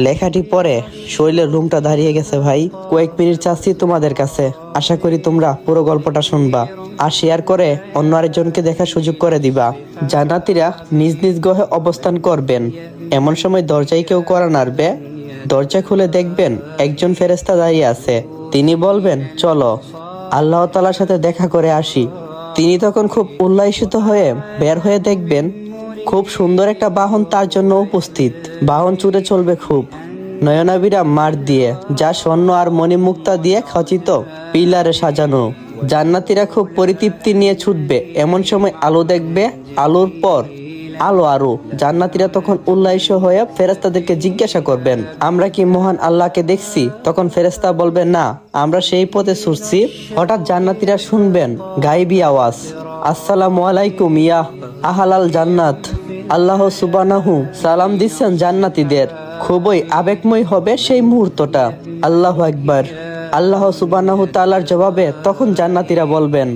লেখাটি পড়ে শরীরের রুমটা দাঁড়িয়ে গেছে ভাই। কয়েক মিনিট চাচ্ছি তোমাদের কাছে, আশা করি তোমরা পুরো গল্পটা শুনবা আর শেয়ার করে অন্য আরেকজনকে দেখার সুযোগ করে দিবা। জান্নাতীরা নিজ নিজ গ্রহে অবস্থান করবেন। এমন সময় দরজায় কেউ কড়া নাড়বে। দরজা খুলে দেখবেন একজন ফেরেশতা দাঁড়িয়ে আছে। তিনি বলবেন, চলো আল্লাহ তাআলার সাথে দেখা করে আসি। তিনি তখন খুব উল্লাসিত হয়ে বের হয়ে দেখবেন খুব সুন্দর একটা বাহন তার জন্য উপস্থিত। বাহন ছুটে চলবে খুব নয়নাবিরা মাঠ দিয়ে, যা স্বর্ণ আর মণিমুক্তা দিয়ে খচিত, পিলারে সাজানো। জান্নাতীরা খুব পরিতৃপ্তি নিয়ে ছুটবে। এমন সময় আলো দেখবে, আলোর পর আলো আরো। জান্নাতীরা তখন উল্লাসিত হয়ে ফেরেশতাদেরকে জিজ্ঞাসা করবেন, আমরা কি মহান আল্লাহকে দেখছি? তখন ফেরেশতা বলবেন, না, আমরা সেই পথে ছুটছি। হঠাৎ জান্নাতীরা শুনবেন গায়েবী আওয়াজ, আসসালামু আলাইকুম ইয়া আহলাল জান্নাত। আল্লাহ সুবহানাহু সালাম দিচ্ছেন জান্নাতীদের। খুবই আবেগময় হবে সেই মুহূর্তটা। আল্লাহু আকবার। আল্লাহ সুবহানাহু তাআলার জবাবে তখন জান্নাতীরা বলবেন,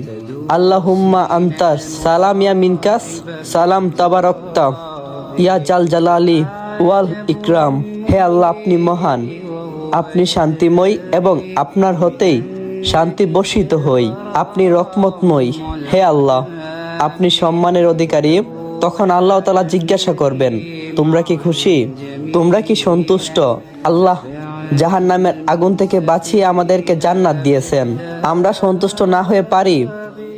আল্লাহুম্মা আনতাস সালাম ইয়া মিনকাস সালাম তাবারাকতা ইয়া জাল জালালি ওয়াল ইকরাম। হে আল্লাহ, আপনি মহান, আপনি শান্তিময় এবং আপনার হতেই শান্তি বর্ষিত হই। আপনি রহমতময়, হে আল্লাহ, আপনি সম্মানের অধিকারী। তখন আল্লাহ তাআলা জিজ্ঞাসা করবেন, তোমরা কি খুশি? তোমরা কি সন্তুষ্ট? আল্লাহ জাহান্নামের আগুন থেকে বাঁচিয়ে আমাদেরকে জান্নাত দিয়েছেন। আমরা সন্তুষ্ট না হয়ে পারি?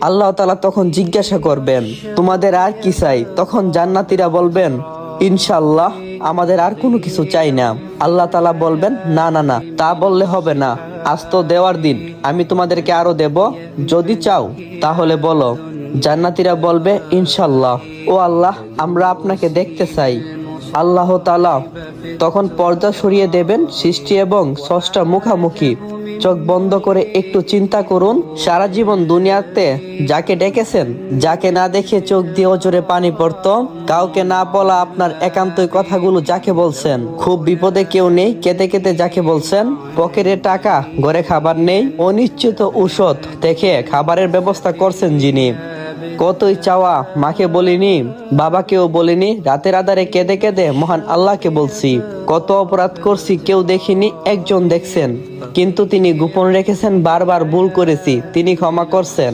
আল্লাহ তাআলা তখন জিজ্ঞাসা করবেন, তোমাদের আর কি চাই? তখন জান্নাতীরা বলবেন, ইনশাআল্লাহ, আমাদের আর কোনো কিছু চাই না। আল্লাহ তাআলা বলবেন, না না না, তা বললে হবে না। আজ তো দেওয়ার দিন, আমি তোমাদেরকে আরো দেব, যদি চাও তাহলে বলো। জান্নাতীরা বলবে, ইনশাআল্লাহ। ও আল্লাহ, আমরা আপনাকে দেখতে চাই। আল্লাহ তাআলা তখন পর্দা সরিয়ে দেবেন। সৃষ্টি এবং স্রষ্টা মুখামুখি। চোখ বন্ধ করে একটু চিন্তা করুন, সারা জীবন দুনিয়াতে যাকে ডেকেছেন, যাকে না দেখে চোখ দিয়ে অজরে পানি পড়তো, কাউকে না বলা আপনার একান্তই কথাগুলো যাকে বলছেন, খুব বিপদে কেউ নেই কেঁদে কেঁদে যাকে বলছেন, পকেটে টাকা ঘরে খাবার নেই, অনিশ্চিত ঔষধ থেকে খাবারের ব্যবস্থা করছেন যিনি, কতই চাওয়া মাকে বলিনি, বাবাকেও বলিনি, রাতের আধারে কেঁদে কেঁদে মহান আল্লাহকে বলছি, কত অপরাধ করছি কেউ দেখিনি, একজন দেখছেন, কিন্তু তিনি গোপন রেখেছেন, বারবার ভুল করেছি, তিনি ক্ষমা করছেন,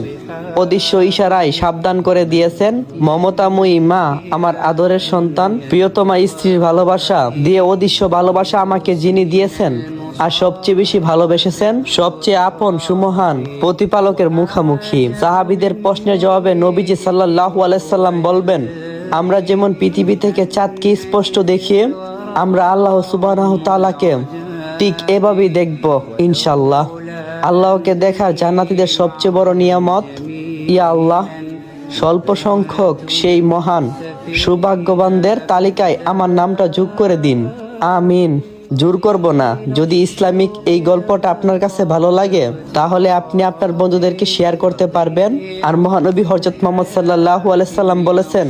অদৃশ্য ইশারায় সাবধান করে দিয়েছেন, মমতাময়ী মা আমার আদরের সন্তান, প্রিয়তমা স্ত্রীর ভালোবাসা দিয়ে অদৃশ্য ভালোবাসা আমাকে যিনি দিয়েছেন আর সবচেয়ে বেশি ভালোবেসেছেন, সবচেয়ে আপন সুমহান প্রতিপালকের মুখামুখি। সাহাবীদের প্রশ্নের জবাবে নবীজি সাল্লাল্লাহু আলাইহি সাল্লাম বলবেন, আমরা যেমন পৃথিবী থেকে চাঁদকে স্পষ্ট দেখি, আমরা আল্লাহ সুবহানাহু তাআলাকে ঠিক এভাবেই দেখব ইনশাআল্লাহ। আল্লাহকে দেখার জান্নাতীদের সবচেয়ে বড় নিয়ামত। ইয়া আল্লাহ, স্বল্প সংখ্যক সেই মহান সৌভাগ্যবানদের তালিকায় আমার নামটা যোগ করে দিন, আমিন। জোর করব না। যদি ইসলামিক এই গল্পটা আপনার কাছে ভালো লাগে, তাহলে আপনি আপনার বন্ধুদেরকে শেয়ার করতে পারবেন। আর মহানবী হযরত মুহাম্মদ সাল্লাল্লাহু আলাইহি সাল্লাম বলেছেন,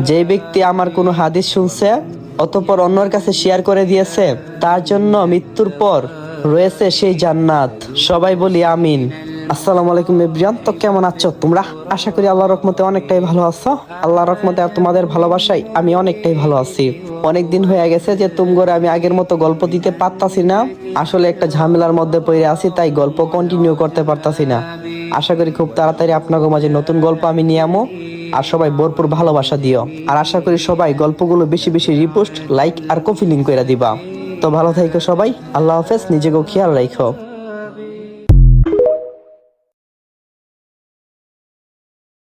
যে ব্যক্তি আমার কোনো হাদিস শুনছে অতঃপর অন্যের কাছে শেয়ার করে দিয়েছে, তার জন্য মৃত্যুর পর রয়েছে সেই জান্নাত। সবাই বলি আমিন। আসসালামু আলাইকুম এভরিওয়ান। তো কেমন আছো তোমরা? আশা করি আল্লাহর রহমতে অনেকটাই ভালো আছো। আল্লাহর রহমতে আর তোমাদের ভালোবাসায় আমি অনেকটাই ভালো আছি। অনেকদিন হয়ে গেছে যে তোমরা আমি আগের মতো গল্প দিতে পারতাছি না। আসলে একটা ঝামেলার মধ্যে পড়ে আছি, তাই গল্প কন্টিনিউ করতে পারতাছি না। আশা করি খুব তাড়াতাড়ি আপনাদের মাঝে নতুন গল্প আমি নিয়ে আমো। আর সবাই ভরপুর ভালোবাসা দিও। আর আশা করি সবাই গল্পগুলো বেশি বেশি রিপোস্ট, লাইক আর কপি লিঙ্ক করে দিবা। তো ভালো থাকো সবাই। আল্লাহ হাফেজ। নিজেকেও খেয়াল রাখো।